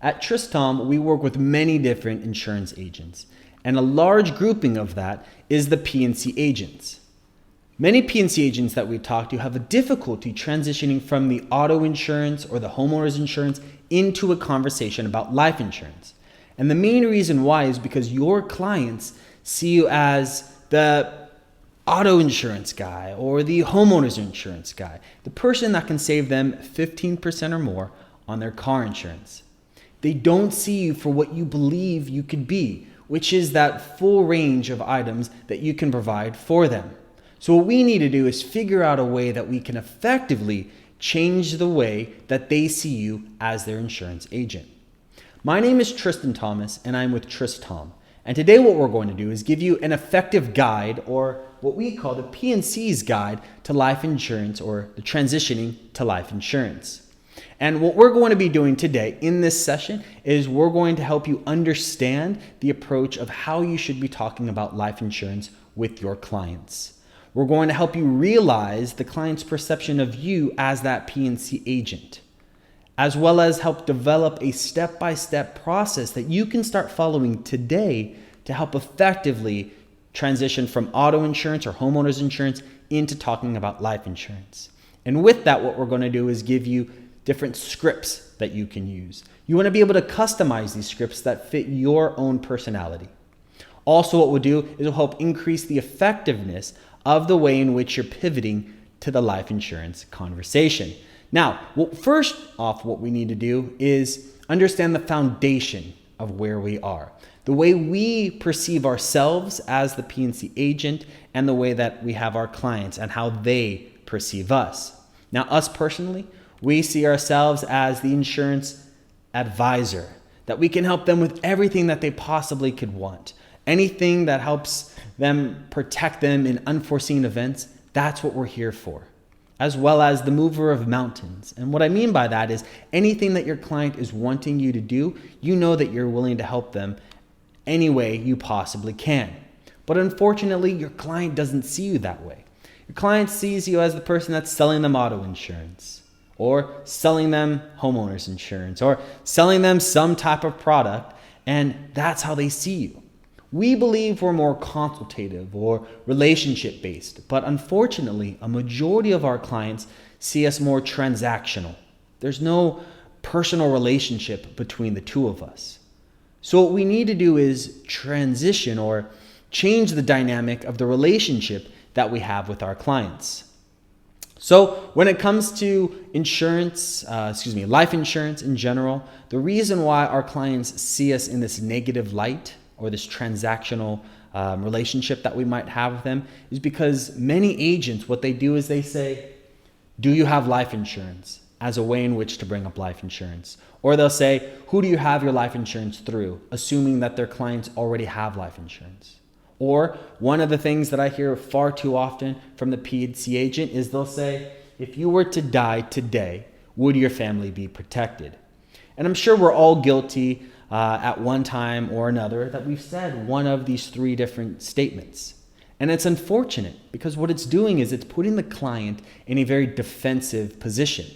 At Tristram, we work with many different insurance agents, and a large grouping of that is the P&C agents. Many P&C agents that we talk to have a difficulty transitioning from the auto insurance or the homeowner's insurance into a conversation about life insurance. And the main reason why is because your clients see you as the auto insurance guy or the homeowner's insurance guy, the person that can save them 15% or more on their car insurance. They don't see you for what you believe you could be, which is that full range of items that you can provide for them. So what we need to do is figure out a way that we can effectively change the way that they see you as their insurance agent. My name is Tristan Thomas, and I'm with Tristram. And today what we're going to do is give you an effective guide, or what we call the P&C's guide to life insurance, or the transitioning to life insurance. And what we're going to be doing today in this session is we're going to help you understand the approach of how you should be talking about life insurance with your clients. We're going to help you realize the client's perception of you as that P&C agent, as well as help develop a step-by-step process that you can start following today to help effectively transition from auto insurance or homeowner's insurance into talking about life insurance. And with that, what we're going to do is give you different scripts that you can use. You want to be able to customize these scripts that fit your own personality. Also, what we'll do is we'll help increase the effectiveness of the way in which you're pivoting to the life insurance conversation. Now, first off, what we need to do is understand the foundation of where we are, the way we perceive ourselves as the P&C agent, and the way that we have our clients and how they perceive us. Now, us personally, we see ourselves as the insurance advisor, that we can help them with everything that they possibly could want. Anything that helps them protect them in unforeseen events, that's what we're here for. As well as the mover of mountains. And what I mean by that is anything that your client is wanting you to do, you know that you're willing to help them any way you possibly can. But unfortunately, your client doesn't see you that way. Your client sees you as the person that's selling them auto insurance, or selling them homeowner's insurance, or selling them some type of product, and that's how they see you. We believe we're more consultative or relationship based, but unfortunately, a majority of our clients see us more transactional. There's no personal relationship between the two of us. So what we need to do is transition or change the dynamic of the relationship that we have with our clients. So when it comes to life insurance in general, the reason why our clients see us in this negative light or this transactional relationship that we might have with them is because many agents, what they do is they say, do you have life insurance? As a way in which to bring up life insurance. Or they'll say, who do you have your life insurance through? Assuming that their clients already have life insurance. Or one of the things that I hear far too often from the P&C agent is they'll say, if you were to die today, would your family be protected? And I'm sure we're all guilty at one time or another that we've said one of these three different statements. And it's unfortunate because what it's doing is it's putting the client in a very defensive position.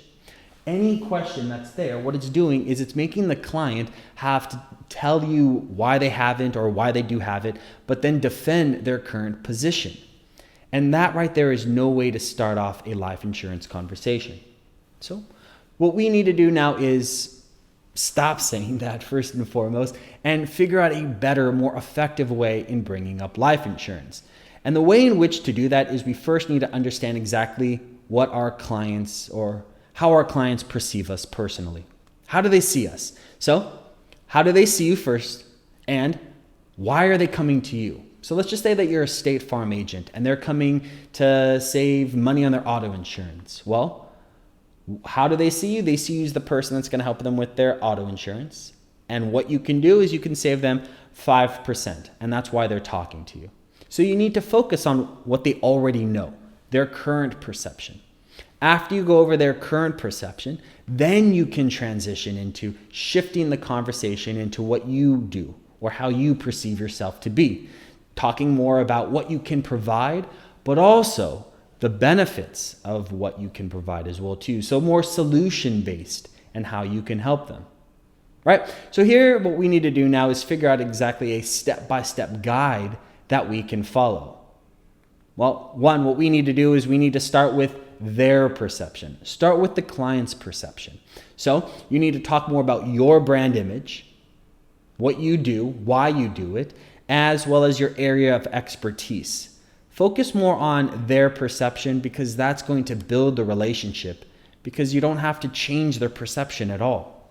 Any question that's there, what it's doing is it's making the client have to tell you why they haven't or why they do have it, but then defend their current position. And that right there is no way to start off a life insurance conversation. So what we need to do now is stop saying that first and foremost and figure out a better, more effective way in bringing up life insurance. And the way in which to do that is we first need to understand exactly what our clients or how our clients perceive us personally. How do they see us? So how do they see you first, and why are they coming to you? So let's just say that you're a State Farm agent and they're coming to save money on their auto insurance. Well, how do they see you? They see you as the person that's going to help them with their auto insurance. And what you can do is you can save them 5%. And that's why they're talking to you. So you need to focus on what they already know, their current perception. After you go over their current perception, then you can transition into shifting the conversation into what you do or how you perceive yourself to be. Talking more about what you can provide, but also the benefits of what you can provide as well too. So more solution-based and how you can help them. right? So here, what we need to do now is figure out exactly a step-by-step guide that we can follow. Well, one, what we need to do is we need to start with their perception. Start with the client's perception. So you need to talk more about your brand image, what you do, why you do it, as well as your area of expertise. Focus more on their perception because that's going to build the relationship, because you don't have to change their perception at all.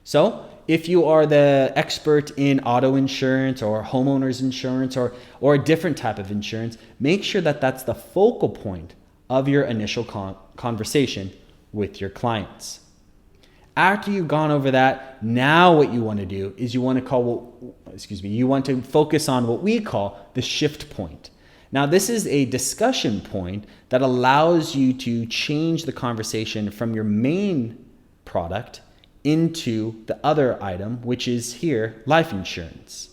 So if you are the expert in auto insurance or homeowners insurance or a different type of insurance, make sure that that's the focal point of your initial conversation with your clients. After you've gone over that, now what you want to do is you want to focus on what we call the shift point. Now, this is a discussion point that allows you to change the conversation from your main product into the other item, which is here, life insurance.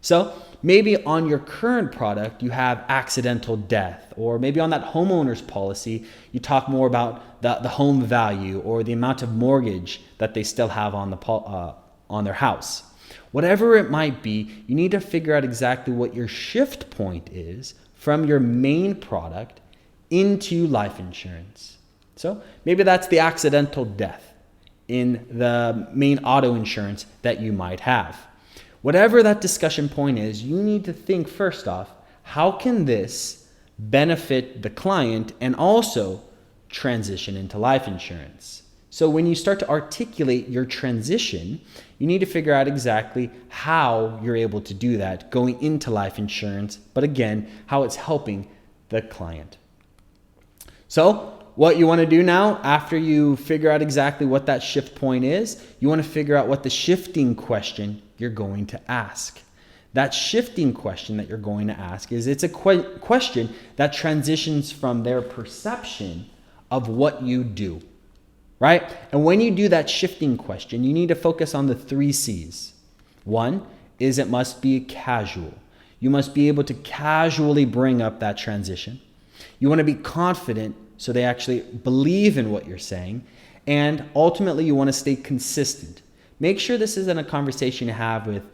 So maybe on your current product, you have accidental death, or maybe on that homeowner's policy, you talk more about the home value or the amount of mortgage that they still have on their house. Whatever it might be, you need to figure out exactly what your shift point is from your main product into life insurance. So maybe that's the accidental death in the main auto insurance that you might have. Whatever that discussion point is, you need to think first off, how can this benefit the client and also transition into life insurance? So when you start to articulate your transition, you need to figure out exactly how you're able to do that going into life insurance, but again, how it's helping the client. So what you want to do now, after you figure out exactly what that shift point is, you want to figure out what the shifting question you're going to ask. That shifting question that you're going to ask it's a question that transitions from their perception of what you do, right? And when you do that shifting question, you need to focus on the 3 C's. One is it must be casual. You must be able to casually bring up that transition. You want to be confident so they actually believe in what you're saying. And ultimately, you want to stay consistent. Make sure this isn't a conversation you have with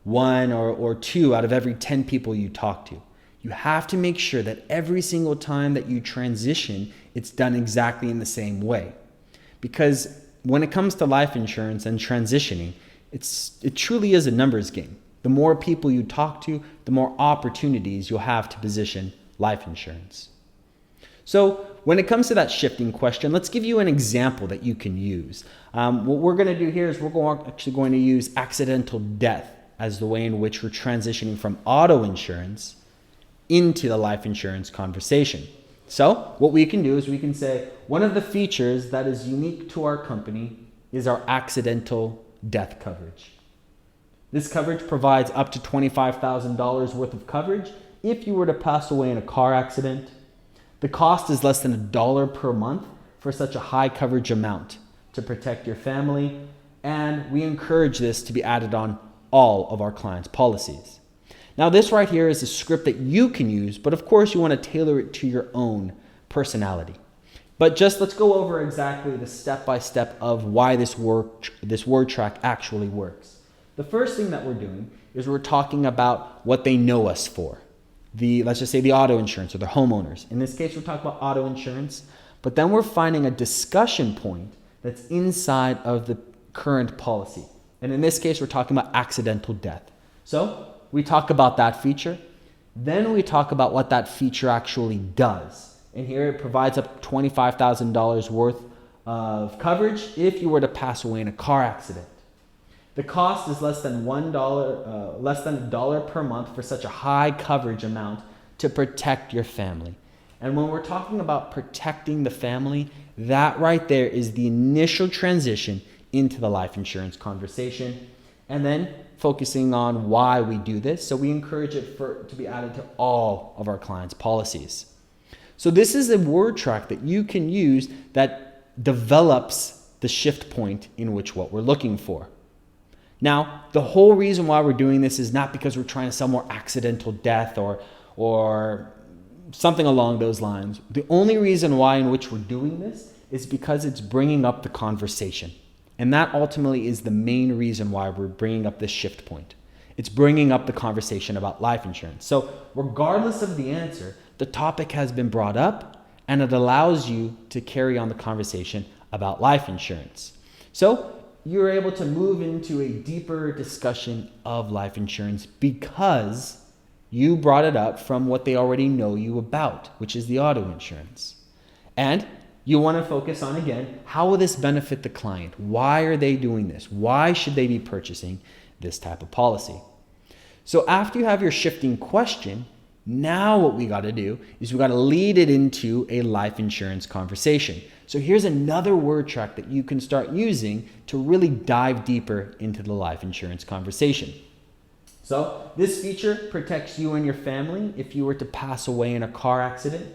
1 or 2 out of every 10 people you talk to. You have to make sure that every single time that you transition, it's done exactly in the same way. Because when it comes to life insurance and transitioning, it truly is a numbers game. The more people you talk to, the more opportunities you'll have to position life insurance. So when it comes to that shifting question, let's give you an example that you can use. What we're going to do here is we're actually going to use accidental death as the way in which we're transitioning from auto insurance into the life insurance conversation. So what we can do is we can say one of the features that is unique to our company is our accidental death coverage. This coverage provides up to $25,000 worth of coverage if you were to pass away in a car accident. The cost is less than $1 per month for such a high coverage amount to protect your family, and we encourage this to be added on all of our clients' policies. Now, this right here is a script that you can use, but of course you want to tailor it to your own personality. But just let's go over exactly the step-by-step of why this word track actually works. The first thing that we're doing is we're talking about what they know us for. Let's just say the auto insurance or the homeowners. In this case, we're talking about auto insurance, but then we're finding a discussion point that's inside of the current policy. And in this case, we're talking about accidental death. So we talk about that feature. Then we talk about what that feature actually does. And here it provides up $25,000 worth of coverage if you were to pass away in a car accident. The cost is less than $1 per month for such a high coverage amount to protect your family. And when we're talking about protecting the family, that right there is the initial transition into the life insurance conversation. And then focusing on why we do this. So we encourage it to be added to all of our clients' policies. So this is a word track that you can use that develops the shift point in which what we're looking for. Now, the whole reason why we're doing this is not because we're trying to sell more accidental death or something along those lines. The only reason why in which we're doing this is because it's bringing up the conversation. And that ultimately is the main reason why we're bringing up this shift point. It's bringing up the conversation about life insurance. So regardless of the answer, the topic has been brought up and it allows you to carry on the conversation about life insurance. So you're able to move into a deeper discussion of life insurance because you brought it up from what they already know you about, which is the auto insurance. And you want to focus on, again, how will this benefit the client? Why are they doing this? Why should they be purchasing this type of policy? So after you have your shifting question, now what we got to do is we got to lead it into a life insurance conversation. So here's another word track that you can start using to really dive deeper into the life insurance conversation. So this feature protects you and your family if you were to pass away in a car accident.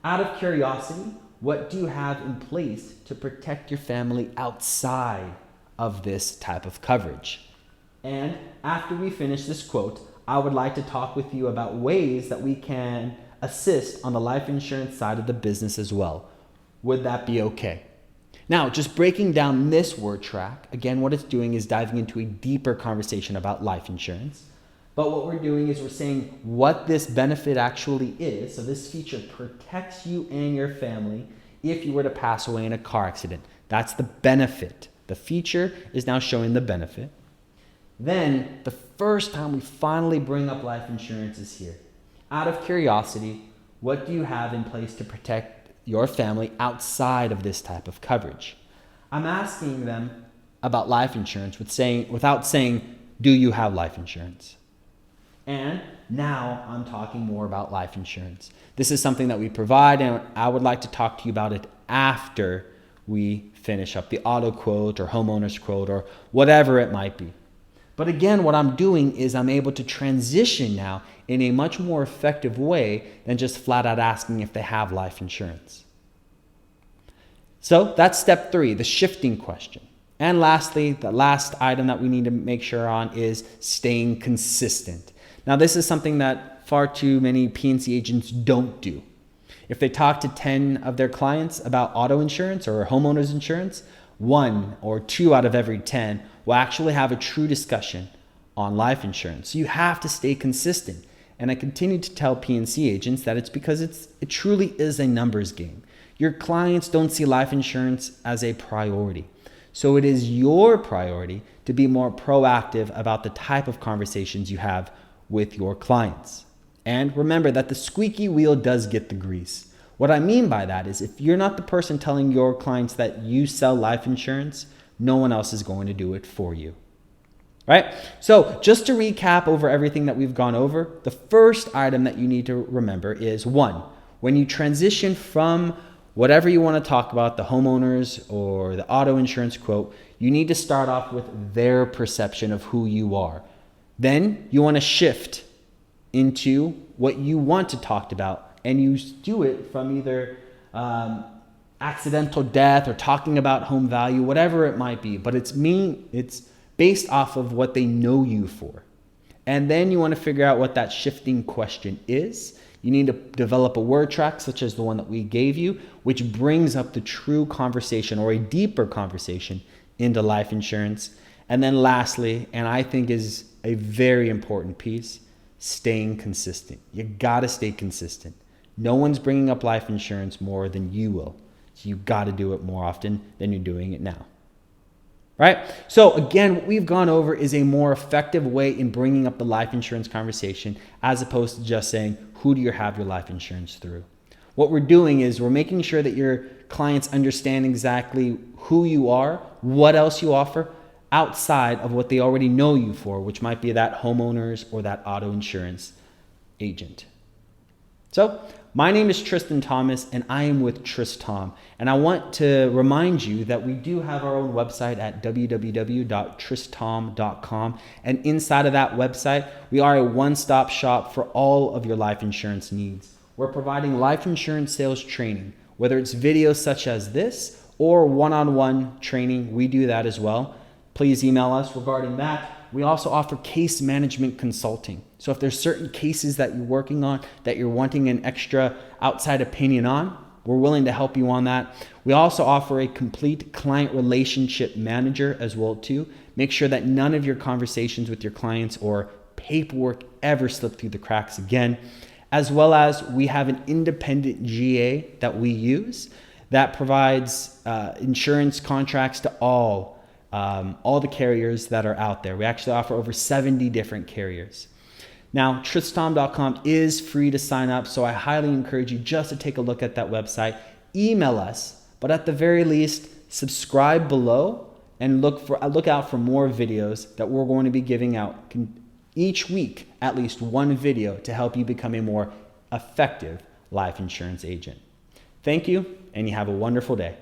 Out of curiosity, what do you have in place to protect your family outside of this type of coverage? And after we finish this quote, I would like to talk with you about ways that we can assist on the life insurance side of the business as well. Would that be okay? Now, just breaking down this word track, again, what it's doing is diving into a deeper conversation about life insurance. But what we're doing is we're saying what this benefit actually is. So this feature protects you and your family if you were to pass away in a car accident. That's the benefit. The feature is now showing the benefit. Then the first time we finally bring up life insurance is here. Out of curiosity, what do you have in place to protect your family outside of this type of coverage? I'm asking them about life insurance without saying, do you have life insurance? And now I'm talking more about life insurance. This is something that we provide, and I would like to talk to you about it after we finish up the auto quote or homeowner's quote or whatever it might be. But again, what I'm doing is I'm able to transition now in a much more effective way than just flat out asking if they have life insurance. So that's step 3, the shifting question. And lastly, the last item that we need to make sure on is staying consistent. Now, this is something that far too many P&C agents don't do. If they talk to 10 of their clients about auto insurance or homeowners insurance, 1 or 2 out of every 10 will actually have a true discussion on life insurance. So you have to stay consistent. And I continue to tell P&C agents that it's because it truly is a numbers game. Your clients don't see life insurance as a priority. So it is your priority to be more proactive about the type of conversations you have with your clients. And remember that the squeaky wheel does get the grease. What I mean by that is if you're not the person telling your clients that you sell life insurance, no one else is going to do it for you. Right? So just to recap over everything that we've gone over, the first item that you need to remember is 1, when you transition from whatever you want to talk about, the homeowners or the auto insurance quote, you need to start off with their perception of who you are. Then you want to shift into what you want to talk about, and you do it from either accidental death or talking about home value, whatever it might be. But it's based off of what they know you for. And then you want to figure out what that shifting question is. You need to develop a word track such as the one that we gave you, which brings up the true conversation or a deeper conversation into life insurance. And then lastly, and I think is a very important piece, staying consistent. You got to stay consistent. No one's bringing up life insurance more than you will. So you got to do it more often than you're doing it now. Right? So again, what we've gone over is a more effective way in bringing up the life insurance conversation as opposed to just saying, who do you have your life insurance through? What we're doing is we're making sure that your clients understand exactly who you are, what else you offer outside of what they already know you for, which might be that homeowners or that auto insurance agent. So my name is Tristan Thomas and I am with Tristom. And I want to remind you that we do have our own website at www.tristom.com. And inside of that website, we are a one-stop shop for all of your life insurance needs. We're providing life insurance sales training, whether it's videos such as this or one-on-one training, we do that as well. Please email us regarding that. We also offer case management consulting. So if there's certain cases that you're working on that you're wanting an extra outside opinion on, We're willing to help you on that. We also offer a complete client relationship manager as well too. Make sure that none of your conversations with your clients or paperwork ever slip through the cracks again. As well as we have an independent GA that we use that provides insurance contracts to all the carriers that are out there. We actually offer over 70 different carriers. Now, tristom.com is free to sign up, so I highly encourage you just to take a look at that website. Email us, but at the very least, subscribe below and look out for more videos that we're going to be giving out each week, at least one video to help you become a more effective life insurance agent. Thank you, and you have a wonderful day.